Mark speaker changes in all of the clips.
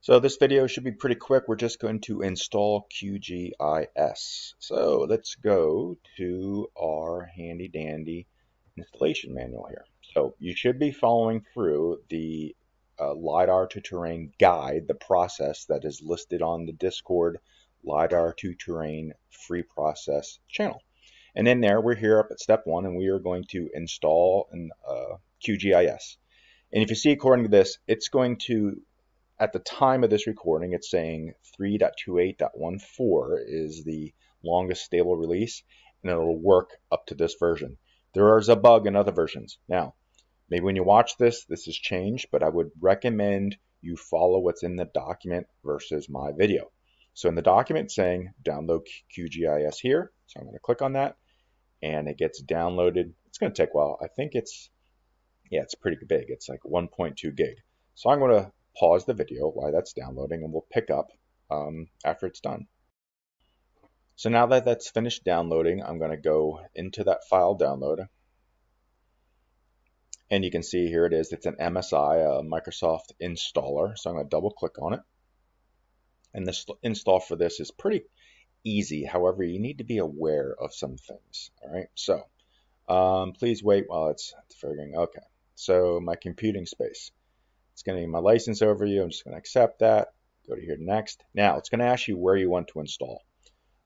Speaker 1: So this video should be pretty quick. We're just going to install QGIS. So let's go to our handy dandy installation manual here. So you should be following through the LiDAR to terrain guide, the process that is listed on the Discord LiDAR to terrain free process channel. And in there, we're here up at step 1, and we are going to install an QGIS. And if you see according to this, it's going to, at the time of this recording, it's saying 3.28.14 is the longest stable release, and it'll work up to this version. There is a bug in other versions. Now, maybe when you watch this, this has changed, but I would recommend you follow what's in the document versus my video. So in the document, it's saying download QGIS here. So I'm going to click on that, and it gets downloaded. It's going to take a while. I think it's pretty big. It's like 1.2 gig. So I'm going to pause the video while that's downloading, and we'll pick up after it's done. So now that that's finished downloading, I'm going to go into that file download, and you can see here it is. It's an MSI, a Microsoft installer. So I'm going to double click on it, and the install for this is pretty easy. However, you need to be aware of some things. All right, so please wait while it's figuring. Okay, so my computing space. It's going to need my license overview. I'm just going to accept that. Go to here next. Now it's going to ask you where you want to install.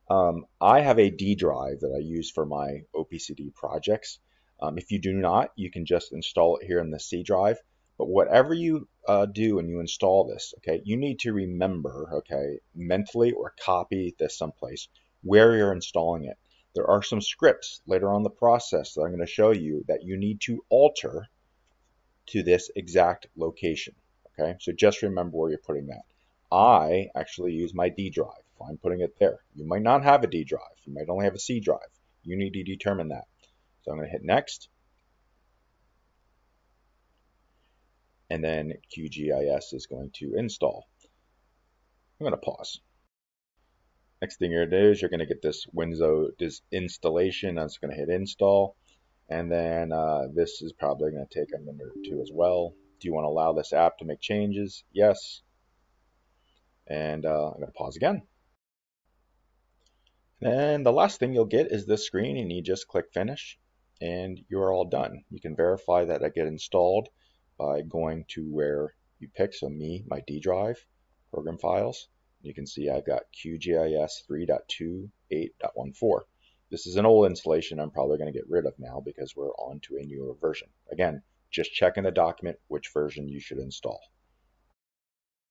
Speaker 1: I have a D drive that I use for my OPCD projects. If you do not, you can just install it here in the C drive. But whatever you do when you install this, okay, you need to remember, okay, mentally or copy this someplace where you're installing it. There are some scripts later on in the process that I'm going to show you that you need to alter to this exact location. Okay, so just remember where you're putting that. I actually use my D drive. I'm putting it there. You might not have a D drive. You might only have a C drive. You need to determine that. So I'm going to hit next. And then QGIS is going to install. I'm going to pause. Next thing you're going to do is you're going to get this Windows installation. I'm just going to hit install. And then this is probably going to take a minute or two as well. Do you want to allow this app to make changes? Yes. And I'm going to pause again. And the last thing you'll get is this screen, and you just click finish, and you're all done. You can verify that I get installed by going to where you pick. So me, my D drive, program files. You can see I've got QGIS 3.28.14. This is an old installation I'm probably going to get rid of now because we're on to a newer version. Again, just check in the document which version you should install.